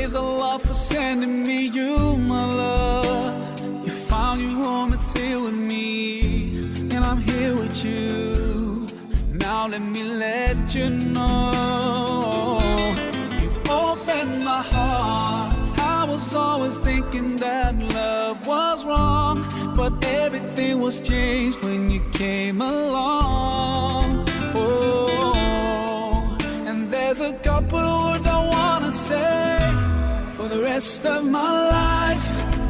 Praise Allah for sending me you, my love. You found your home, it's here with me, and I'm here with you. Now let me let you know, you've opened my heart. I was always thinking that love was wrong, but everything was changed when you came along. Oh, and there's a couple words I wanna say. For the rest of my life,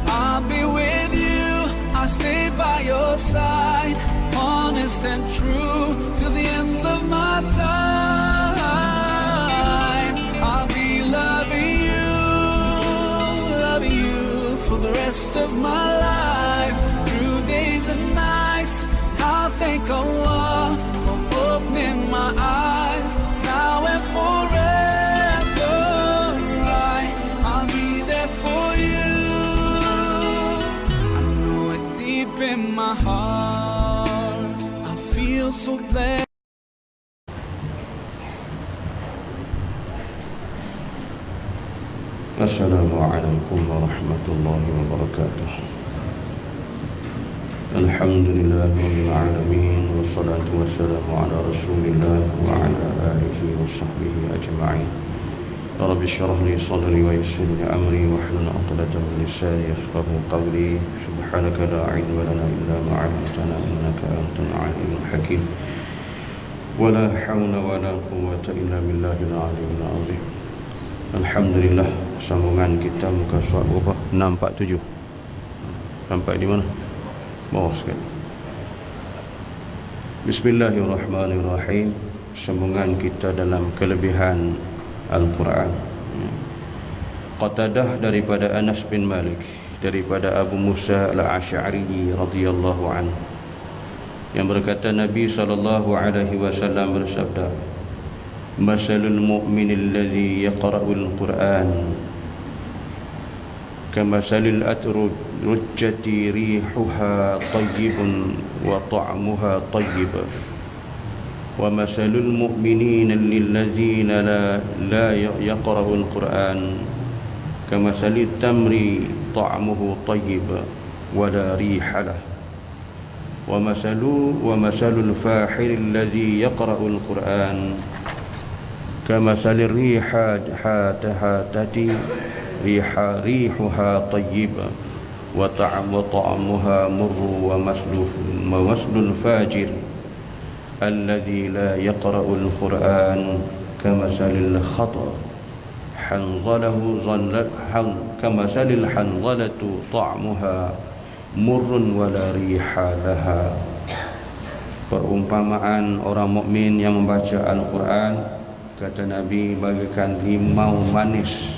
I'll be with you. I'll stay by your side, honest and true, till the end of my time. I'll be loving you for the rest of my life. Through days and nights, I'll thank Allah for opening my eyes. Now and forever, I'll be there for you. I know it deep in my heart, I feel so blessed. Assalamualaikum warahmatullahi wabarakatuh. Alhamdulillahirabbil alamin, wassalatu wassalamu ala Rasulillah wa ala alihi wa sahbihi ajma'in. Rabbi shrah li sadri wa yassir li amri wahlul 'uqdatam min lisani yafqahu qawli. Subhanaka la 'ilma lana illa ma 'allamtana innaka antal 'alimul hakim. Wa la hawla wa la quwwata illa billahil 'aliyyil 'azim. Alhamdulillah, sambungan kita muka surat berapa? 647. Sampai di mana? Bawah sekali. Bismillahirrahmanirrahim. Sambungan kita dalam kelebihan Al-Quran. Qatadah daripada Anas bin Malik, daripada Abu Musa al-Asy'ari radhiyallahu anhu, yang berkata Nabi SAW bersabda, Masalul mu'min alladhi yaqra'ul Qur'an kamasalil atrujjati rihuha tayyibun wa ta'muha tayyib, wa masalul mu'minina lilladzina la yaqra'ul Qur'an kamasalit tamri ta'muhu tayyib wa la riha lahu, wa masalul fahil alladhi yaqra'ul Qur'an kamasalir rihatati rihuha tayyiba wa ta'muha murru, wa maslul fajir alladhi la yaqra'ul Qur'an kamasalil khata kamasalil hanzalatu ta'muha murrun wa la riha laha. Perumpamaan orang mukmin yang membaca Al-Quran, kata Nabi, bagaikan limau manis,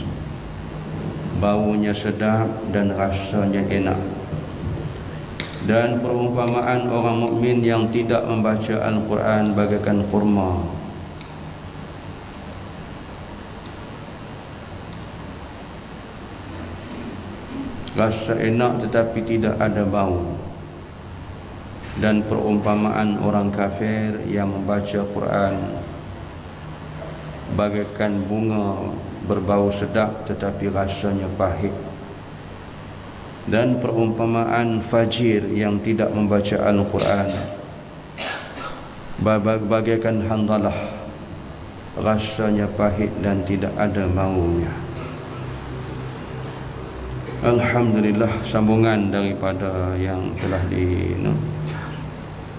baunya sedap dan rasanya enak. Dan perumpamaan orang mukmin yang tidak membaca Al-Quran bagaikan kurma, rasa enak tetapi tidak ada bau. Dan perumpamaan orang kafir yang membaca Quran bagaikan bunga berbau sedap tetapi rasanya pahit. Dan perumpamaan fajir yang tidak membaca Al-Quran bagaikan hanzalah, rasanya pahit dan tidak ada baunya. Alhamdulillah, sambungan daripada yang telah di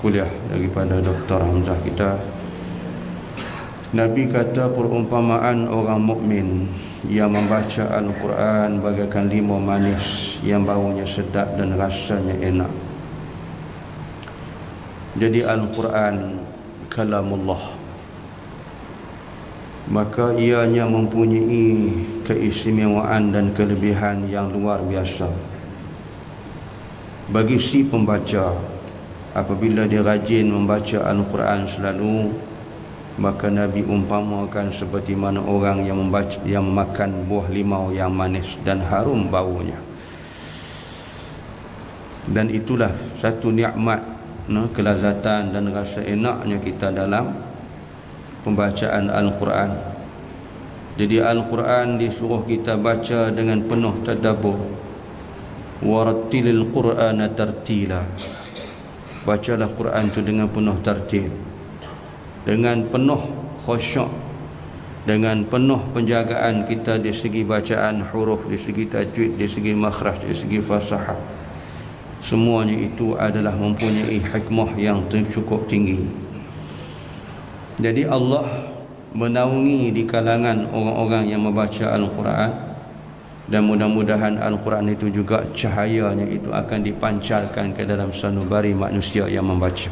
kuliah daripada Dr. Hamzah kita. Nabi kata perumpamaan orang mukmin yang membaca Al-Quran bagaikan limau manis yang baunya sedap dan rasanya enak. Jadi Al-Quran kalamullah, maka ianya mempunyai keistimewaan dan kelebihan yang luar biasa bagi si pembaca. Apabila dia rajin membaca Al-Quran selalu, maka Nabi umpamakan seperti mana orang yang makan buah limau yang manis dan harum baunya. Dan itulah satu nikmat, kelazatan dan rasa enaknya kita dalam pembacaan Al-Quran. Jadi Al-Quran disuruh kita baca dengan penuh tadabbur. Warattilil Qur'ana tartila. Bacalah Quran tu dengan penuh tartil, dengan penuh khusyuk, dengan penuh penjagaan kita di segi bacaan huruf, di segi tajwid, di segi makhraj, di segi fasahah. Semuanya itu adalah mempunyai hikmah yang cukup tinggi. Jadi Allah menaungi di kalangan orang-orang yang membaca Al-Quran, dan mudah-mudahan Al-Quran itu juga cahayanya itu akan dipancarkan ke dalam sanubari manusia yang membaca,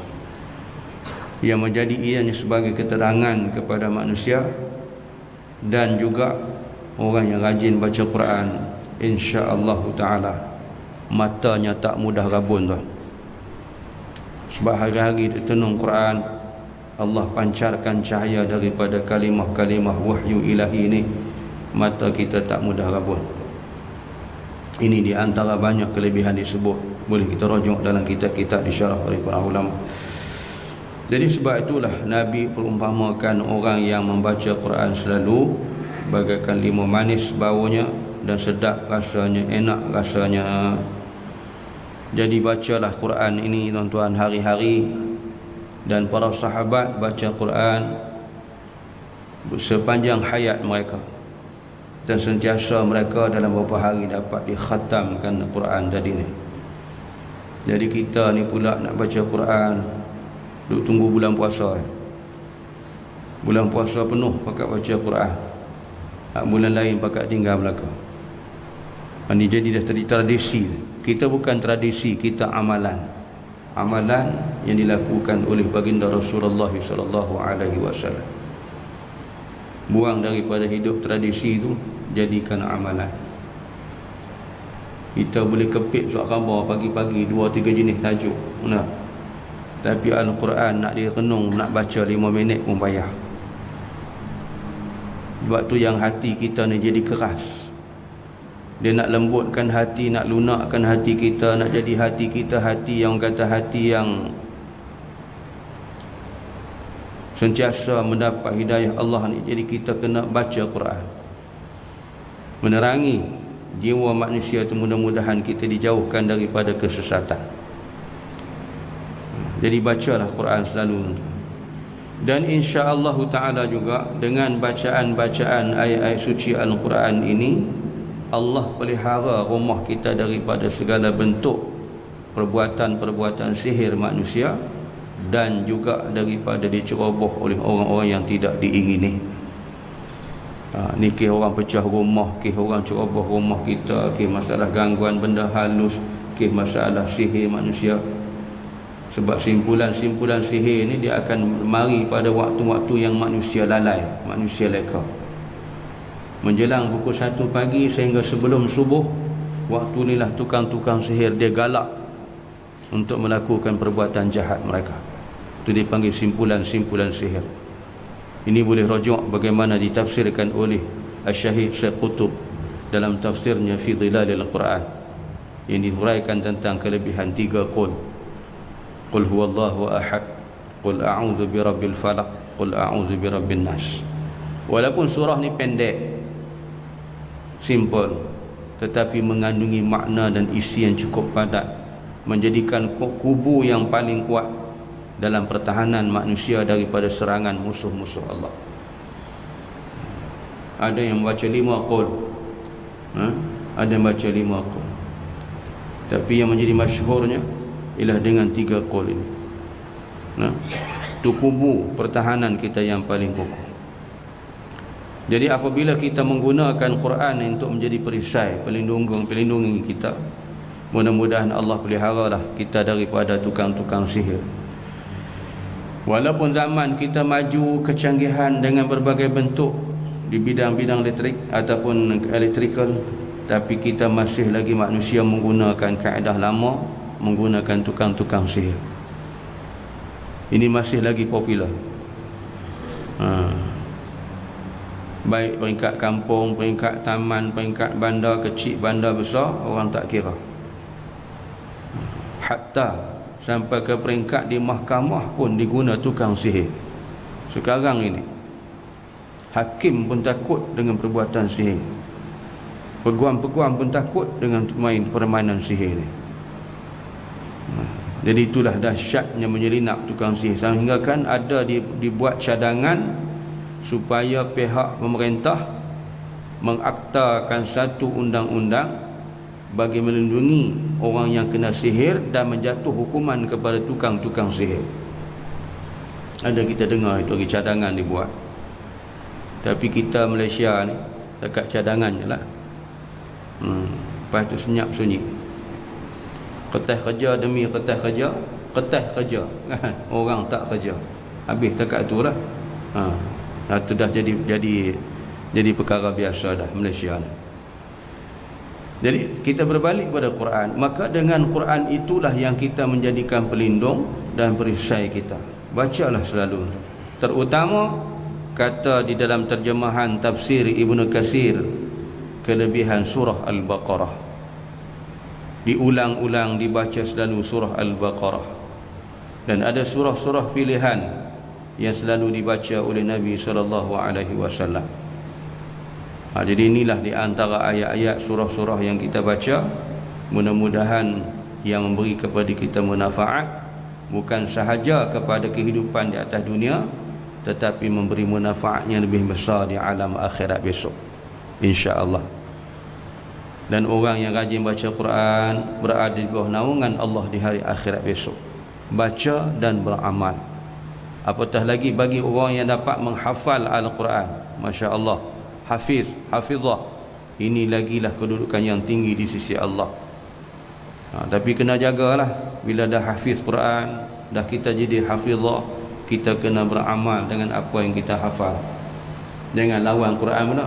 yang menjadi ianya sebagai keterangan kepada manusia. Dan juga orang yang rajin baca Quran, insya-Allah taala matanya tak mudah rabun tuan. Sebab hari-hari ditenung Quran, Allah pancarkan cahaya daripada kalimah-kalimah wahyu ilahi ini, mata kita tak mudah rabun. Ini di antara banyak kelebihan disebut, boleh kita rujuk dalam kitab-kitab disyarah oleh para ulama. Jadi sebab itulah Nabi perumpamakan orang yang membaca Quran selalu bagaikan limau manis baunya dan sedap rasanya, enak rasanya. Jadi bacalah Quran ini tuan-tuan hari-hari, dan para sahabat baca Quran sepanjang hayat mereka, dan sentiasa mereka dalam beberapa hari dapat dikhatamkan Quran tadi ni. Jadi kita ni pula nak baca Quran, duk tunggu bulan puasa. Bulan puasa penuh pakat baca Quran, bulan lain pakat tinggal belakang. Ini jadi dah tradisi. Kita bukan tradisi, kita amalan. Amalan yang dilakukan oleh baginda Rasulullah sallallahu alaihi wasallam. Buang daripada hidup tradisi itu, jadikan amalan. Kita boleh kepit surat khabar pagi-pagi 2-3 jenis tajuk, nah. Tapi Al-Quran nak direnung, nak baca 5 minit pun payah. Sebab tu yang hati kita ni jadi keras. Dia nak lembutkan hati, nak lunakkan hati kita, nak jadi hati kita hati yang kata hati yang sentiasa mendapat hidayah Allah ni. Jadi kita kena baca Quran, menerangi jiwa manusia itu, mudah-mudahan kita dijauhkan daripada kesesatan. Jadi bacalah Quran selalu. Dan insya-Allah taala juga dengan bacaan-bacaan ayat-ayat suci Al-Quran ini, Allah pelihara rumah kita daripada segala bentuk perbuatan-perbuatan sihir manusia, dan juga daripada diceroboh oleh orang-orang yang tidak diingini. Ni kes orang pecah rumah, kes orang ceroboh rumah kita, kes masalah gangguan benda halus, kes masalah sihir manusia. Sebab simpulan-simpulan sihir ni dia akan mari pada waktu-waktu yang manusia lalai, manusia leka. Menjelang pukul 1 pagi sehingga sebelum subuh, waktu inilah tukang-tukang sihir dia galak untuk melakukan perbuatan jahat mereka. Itu dipanggil simpulan-simpulan sihir. Ini boleh rujuk bagaimana ditafsirkan oleh Asy-Syahid Syekh Qutb dalam tafsirnya Fi Dhilalil Quran, yang dihuraikan tentang kelebihan 3 qul. Qul huwallahu ahad, qul a'udzu birabbil falaq, qul a'udzu birabbin nas. Walaupun surah ni pendek, simple, tetapi mengandungi makna dan isi yang cukup padat, menjadikan kubu yang paling kuat dalam pertahanan manusia daripada serangan musuh-musuh Allah. Ada yang baca 5 qul, ada yang baca 5 qul, tapi yang menjadi masyhurnya ialah dengan 3 qul ini. Itu kubu pertahanan kita yang paling kokoh. Jadi apabila kita menggunakan Quran untuk menjadi perisai, pelindung kita, mudah-mudahan Allah peliharalah kita daripada tukang-tukang sihir. Walaupun zaman kita maju kecanggihan dengan berbagai bentuk di bidang-bidang elektrik ataupun electrical, tapi kita masih lagi manusia menggunakan kaedah lama, menggunakan tukang-tukang sihir. Ini masih lagi popular. Baik peringkat kampung, peringkat taman, peringkat bandar kecil, bandar besar, orang tak kira. Hatta sampai ke peringkat di mahkamah pun diguna tukang sihir sekarang ini. Hakim pun takut dengan perbuatan sihir. Peguam-peguam pun takut dengan main permainan sihir ni. Jadi itulah dahsyatnya menyelinap tukang sihir, sehingga kan ada dibuat cadangan supaya pihak pemerintah mengaktakan satu undang-undang bagi melindungi orang yang kena sihir dan menjatuh hukuman kepada tukang-tukang sihir. Ada kita dengar itu lagi cadangan dibuat. Tapi kita Malaysia ni dekat cadangan je lah. Lepas tu senyap sunyi. Ketah kerja demi ketah kerja kan? Orang tak kerja. Habis dekat tu lah. Itu dah jadi perkara biasa dah Malaysia ni. Jadi kita berbalik pada Quran, maka dengan Quran itulah yang kita menjadikan pelindung dan perisai kita. Bacalah selalu. Terutama kata di dalam terjemahan tafsir Ibnu Katsir, kelebihan surah Al-Baqarah. Diulang-ulang dibaca selalu surah Al-Baqarah. Dan ada surah-surah pilihan yang selalu dibaca oleh Nabi SAW. Jadi inilah di antara ayat-ayat surah-surah yang kita baca. Mudah-mudahan yang memberi kepada kita manfaat, bukan sahaja kepada kehidupan di atas dunia, tetapi memberi manfaat yang lebih besar di alam akhirat besok, insya-Allah. Dan orang yang rajin baca Quran berada di bawah naungan Allah di hari akhirat besok. Baca dan beramal. Apatah lagi bagi orang yang dapat menghafal Al-Quran, masya-Allah, hafizah, ini lagilah kedudukan yang tinggi di sisi Allah. Tapi kena jagalah, bila dah hafiz Quran, dah kita jadi hafizah, kita kena beramal dengan apa yang kita hafal. Jangan lawan Quran pula.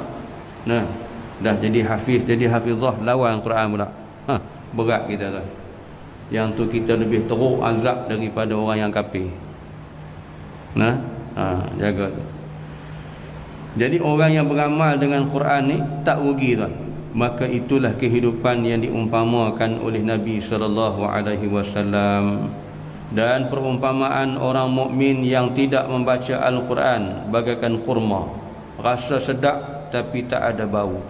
Dah jadi hafiz, jadi hafizah, lawan Quran pula. Berat kita tu. Yang tu kita lebih teruk azab daripada orang yang kafir. Jaga tu. Jadi orang yang beramal dengan Quran ni tak rugi tuan. Maka itulah kehidupan yang diumpamakan oleh Nabi SAW. Dan perumpamaan orang mukmin yang tidak membaca Al-Quran bagaikan kurma, rasa sedap tapi tak ada bau.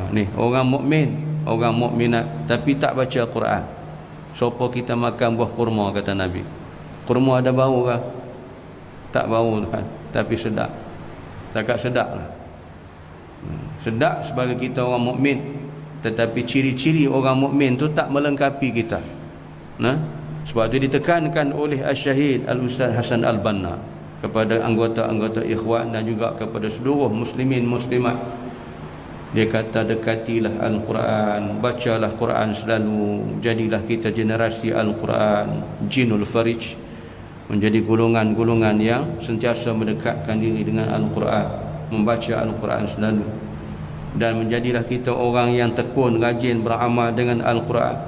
Ni orang mukmin, orang mukminat tapi tak baca Quran. Sopo kita makan buah kurma, kata Nabi. Kurma ada bau ke? Tak bau kan, tapi sedap. Takkan sedap lah. Sedap sebagai kita orang mukmin, tetapi ciri-ciri orang mukmin tu tak melengkapi kita. Sebab itu ditekankan oleh Al-Syahid Al-Ustaz Hasan Al-Banna kepada anggota-anggota ikhwan dan juga kepada seluruh muslimin muslimat. Dia kata, dekatilah Al-Quran, bacalah Quran selalu, jadilah kita generasi Al-Quran, jinul farij, menjadi golongan-golongan yang sentiasa mendekatkan diri dengan Al-Quran, membaca Al-Quran selalu. Dan menjadilah kita orang yang tekun, rajin beramal dengan Al-Quran,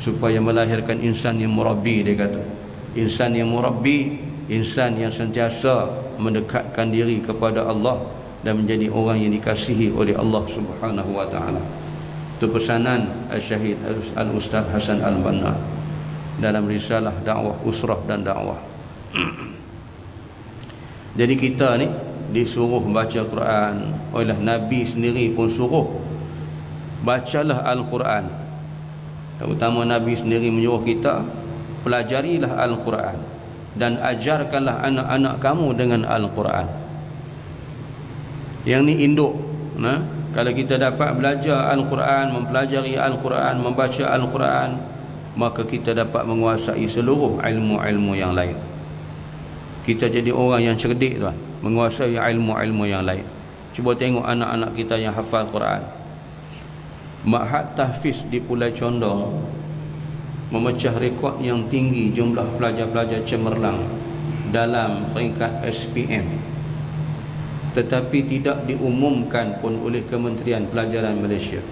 supaya melahirkan insan yang murabbi. Dia kata, insan yang murabbi, insan yang sentiasa mendekatkan diri kepada Allah dan menjadi orang yang dikasihi oleh Allah Subhanahu wa taala. Itu pesanan Al-Syahid Al-Ustaz Hasan Al-Banna dalam risalah dakwah usrah dan dakwah. Jadi kita ni disuruh baca Quran oleh Nabi sendiri pun suruh bacalah Al-Quran. Terutama Nabi sendiri menyuruh kita, pelajarilah Al-Quran dan ajarkanlah anak-anak kamu dengan Al-Quran. Yang ni induk. Kalau kita dapat belajar Al-Quran, mempelajari Al-Quran, membaca Al-Quran, maka kita dapat menguasai seluruh ilmu-ilmu yang lain. Kita jadi orang yang cerdik tuan, menguasai ilmu-ilmu yang lain. Cuba tengok anak-anak kita yang hafal Quran. Ma'had Tahfiz di Pulau Condong memecah rekod yang tinggi jumlah pelajar-pelajar cemerlang dalam peringkat SPM, tetapi tidak diumumkan pun oleh Kementerian Pelajaran Malaysia.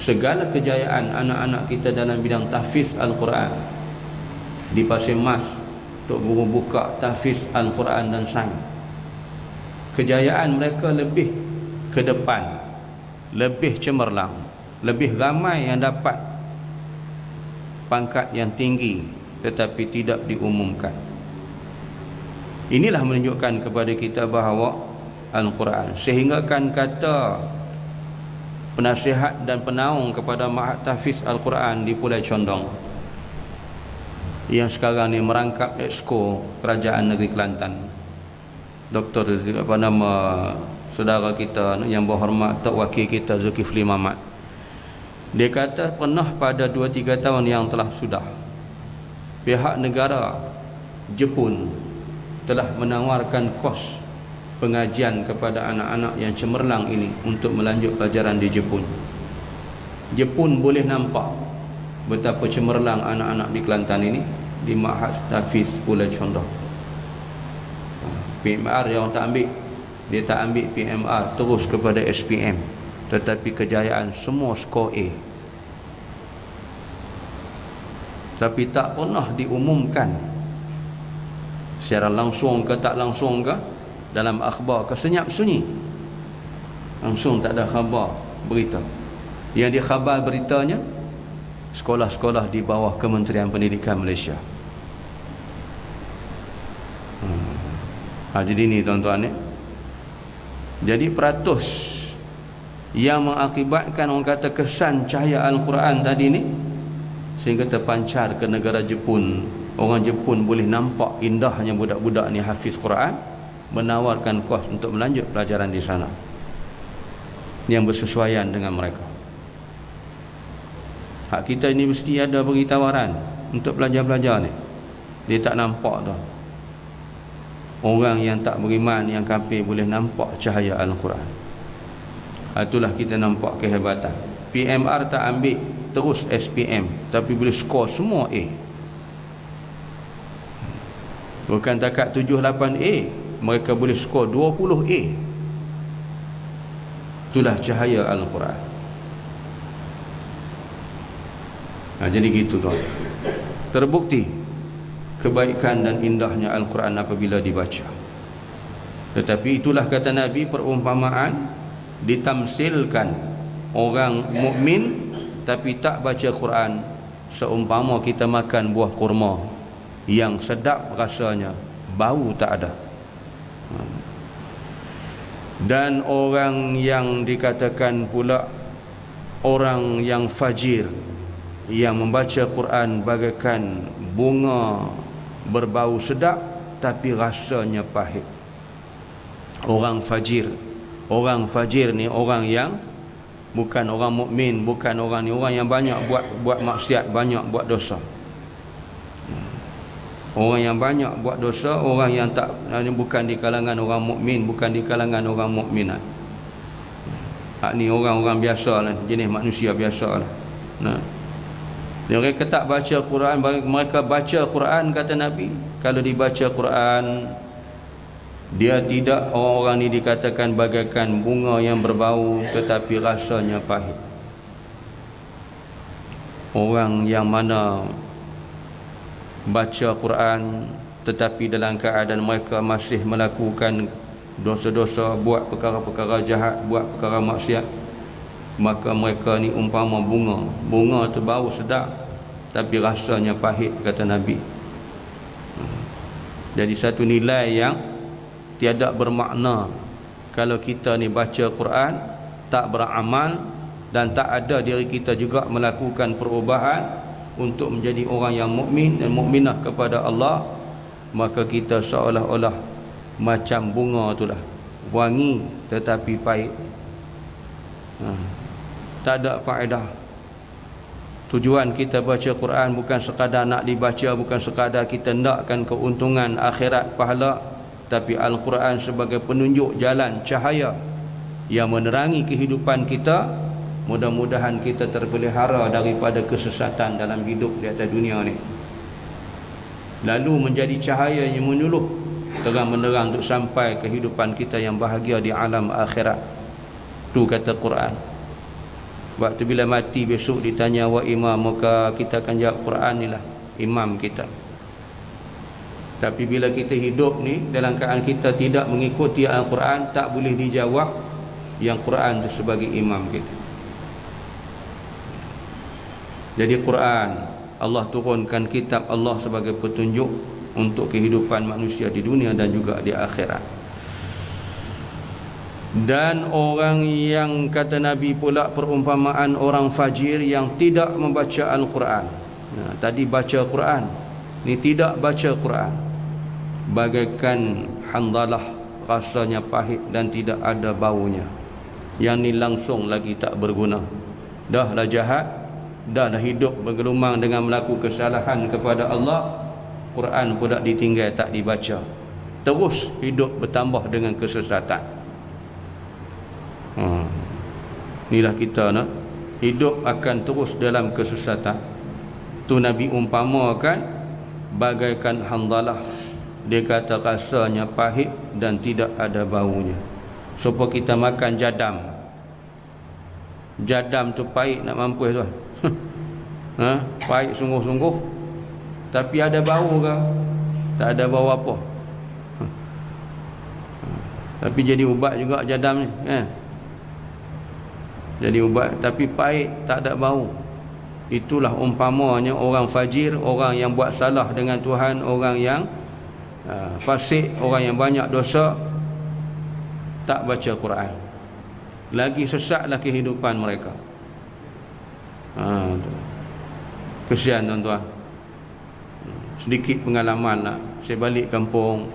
Segala kejayaan anak-anak kita dalam bidang tahfiz Al-Quran di Pasir Mas, untuk guru buka tahfiz Al-Quran dan sains, kejayaan mereka lebih ke depan, lebih cemerlang, lebih ramai yang dapat pangkat yang tinggi, tetapi tidak diumumkan. Inilah menunjukkan kepada kita bahawa Al-Quran, sehingga kan kata penasihat dan penaung kepada Ma'had Tahfiz Al-Quran di Pulau Condong yang sekarang ni merangkap Exco Kerajaan Negeri Kelantan, Dr. apa nama saudara kita yang berhormat Tok Wakil kita Zulkifli Mamat, dia kata pernah pada 2-3 tahun yang telah sudah pihak negara Jepun telah menawarkan kos pengajian kepada anak-anak yang cemerlang ini untuk melanjut pelajaran di Jepun. Jepun boleh nampak betapa cemerlang anak-anak di Kelantan ini di Ma'had Tahfiz Pulau Condong. PMR yang tak ambil, dia tak ambil PMR, terus kepada SPM, tetapi kejayaan semua skor A. Tapi tak pernah diumumkan secara langsung ke tak langsung ke dalam akhbar ke, senyap sunyi, langsung tak ada khabar berita. Yang dikhabar beritanya sekolah-sekolah di bawah Kementerian Pendidikan Malaysia. Jadi ni tuan-tuan ni. Jadi peratus yang mengakibatkan orang kata kesan cahaya Al-Quran tadi ni sehingga terpancar ke negara Jepun. Orang Jepun boleh nampak indahnya budak-budak ni hafiz Quran, menawarkan kos untuk melanjut pelajaran di sana yang bersesuaian dengan mereka. Hak kita ni mesti ada beri tawaran untuk belajar-belajar ni. Dia tak nampak tu. Orang yang tak beriman, yang kafir boleh nampak cahaya Al-Quran. Itulah kita nampak kehebatan. PMR tak ambil, terus SPM, tapi boleh skor semua A. Bukan takat 7-8A, mereka boleh skor 20A. Itulah cahaya Al-Quran. Jadi gitu tuan. Terbukti kebaikan dan indahnya Al-Quran apabila dibaca. Tetapi itulah kata Nabi, perumpamaan ditamsilkan orang mukmin tapi tak baca Quran seumpama kita makan buah kurma yang sedap rasanya, bau tak ada. Dan orang yang dikatakan pula orang yang fajir, yang membaca Quran bagaikan bunga berbau sedap tapi rasanya pahit. Orang fajir ni orang yang bukan orang mukmin, bukan orang ni orang yang banyak buat maksiat, banyak buat dosa. Orang yang banyak buat dosa, orang yang tak, bukan di kalangan orang mukmin, bukan di kalangan orang mukminat. Ni orang-orang biasa lah, jenis manusia biasa lah. Mereka tak baca Quran, mereka baca Quran kata Nabi. Kalau dibaca Quran, dia tidak, orang ni dikatakan bagaikan bunga yang berbau tetapi rasanya pahit. Orang yang mana baca Quran tetapi dalam keadaan mereka masih melakukan dosa-dosa, buat perkara-perkara jahat, buat perkara maksiat, maka mereka ni umpama bunga tu bau sedap tapi rasanya pahit kata Nabi. Jadi satu nilai yang tiada bermakna kalau kita ni baca Quran tak beramal dan tak ada diri kita juga melakukan perubahan untuk menjadi orang yang mukmin dan mukminah kepada Allah, maka kita seolah-olah macam bunga itulah, wangi tetapi pahit. Tak ada faedah. Tujuan kita baca Quran bukan sekadar nak dibaca, bukan sekadar kita nakkan keuntungan akhirat pahala, tapi Al-Quran sebagai penunjuk jalan, cahaya yang menerangi kehidupan kita. Mudah-mudahan kita terpelihara daripada kesesatan dalam hidup di atas dunia ni, lalu menjadi cahaya yang menyuluh terang menerang untuk sampai kehidupan kita yang bahagia di alam akhirat. Tu kata Quran. Waktu bila mati besok ditanya wa imamuka, kita akan jawab Quran ni lah imam kita. Tapi bila kita hidup ni dalam keadaan kita tidak mengikuti Al-Quran, tak boleh dijawab yang Quran tu sebagai imam kita. Jadi Quran, Allah turunkan kitab Allah sebagai petunjuk untuk kehidupan manusia di dunia dan juga di akhirat. Dan orang yang, kata Nabi pula, perumpamaan orang fajir yang tidak membaca Al-Quran. Tadi baca Quran, ni tidak baca Quran, bagaikan handalah, rasanya pahit dan tidak ada baunya. Yang ni langsung lagi tak berguna. Dah lah jahat, dah lah hidup bergelumang dengan melakukan kesalahan kepada Allah, Quran pula ditinggal tak dibaca, terus hidup bertambah dengan kesesatan. Inilah kita nak hidup akan terus dalam kesesatan. Tu Nabi umpamakan bagaikan handalah, dia kata rasanya pahit dan tidak ada baunya. Supaya kita makan jadam, jadam tu pahit nak mampus tu. Pahit sungguh-sungguh, tapi ada bau ke? Tak ada bau apa. Tapi jadi ubat juga jadam ni, jadi ubat tapi pahit, tak ada bau. Itulah umpamanya orang fajir, orang yang buat salah dengan Tuhan, orang yang fasik, orang yang banyak dosa, tak baca Quran, lagi sesatlah kehidupan mereka. Kesian tuan-tuan. Sedikit pengalaman lah, saya balik kampung,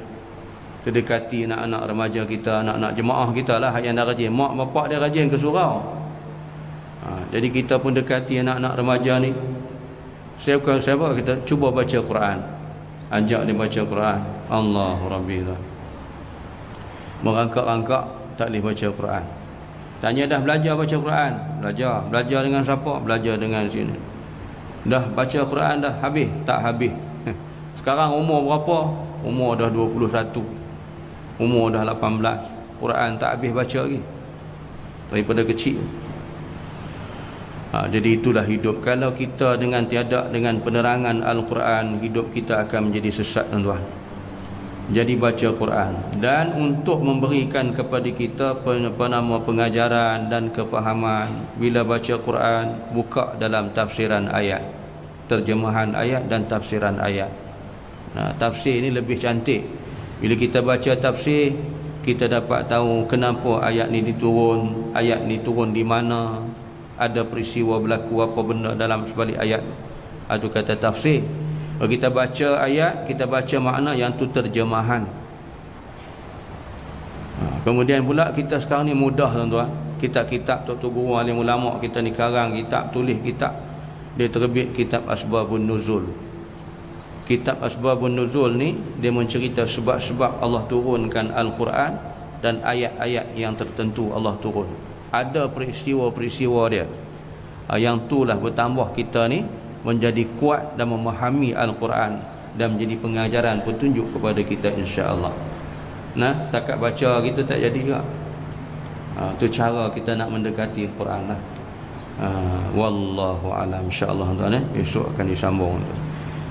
terdekati anak-anak remaja kita, anak-anak jemaah kita lah yang dah rajin. Mak bapak dia rajin ke surau. Jadi kita pun dekati anak-anak remaja ni. Saya kita cuba baca Quran, ajak dia baca Quran. Allahu Rabbi lah, merangkak-rangkak tak boleh baca Quran. Tanya dah belajar baca Quran? Belajar dengan siapa? Belajar dengan sini. Dah baca Quran dah habis? Tak habis. Sekarang umur berapa? Umur dah 21, umur dah 18, Quran tak habis baca lagi daripada kecil. Jadi itulah hidup. Kalau kita dengan tiada dengan penerangan Al-Quran, hidup kita akan menjadi sesat, tuan-tuan. Jadi baca Quran, dan untuk memberikan kepada kita pengajaran dan kefahaman, bila baca Quran, buka dalam tafsiran ayat, terjemahan ayat dan tafsiran ayat. Tafsir ini lebih cantik. Bila kita baca tafsir, kita dapat tahu kenapa ayat ni diturun, ayat ni turun di mana, ada peristiwa berlaku apa benda dalam sebalik ayat. Itu kata tafsir. Kalau kita baca ayat, kita baca makna, yang tu terjemahan. Kemudian pula kita sekarang ni mudah, tuan-tuan. Kitab-kitab tok-tok guru alim ulama kita ni karang kitab, tulis kitab. Dia terbit kitab Asbabun Nuzul. Kitab Asbabun Nuzul ni dia mencerita sebab-sebab Allah turunkan Al-Quran dan ayat-ayat yang tertentu Allah turun. Ada peristiwa-peristiwa dia. Yang itulah bertambah kita ni menjadi kuat dan memahami Al-Quran dan menjadi pengajaran petunjuk kepada kita, insya-Allah. Setakat baca kita tak jadi juga. Itu cara kita nak mendekati Al-Quran lah. Wallahu alam, insya-Allah, tuan-tuan. Esok akan disambung.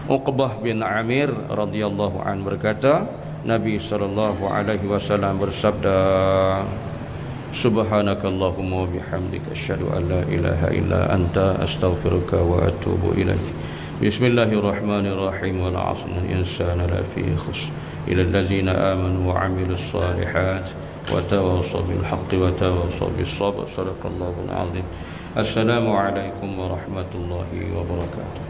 Uqbah bin Amir radhiyallahu an berkata, Nabi sallallahu alaihi wasallam bersabda, Subhanakallahumma wa bihamdika asyhadu an la ilaha illa anta astaghfiruka wa atubu ilaik. Bismillahirrahmanirrahim. Wal 'asril insana lafi khusr illa allazina amanu wa 'amilus solihat wa tawassaw bil haqqi wa tawassaw bis sabr. Sadaqallahul 'azim. Assalamu alaikum warahmatullahi wabarakatuh.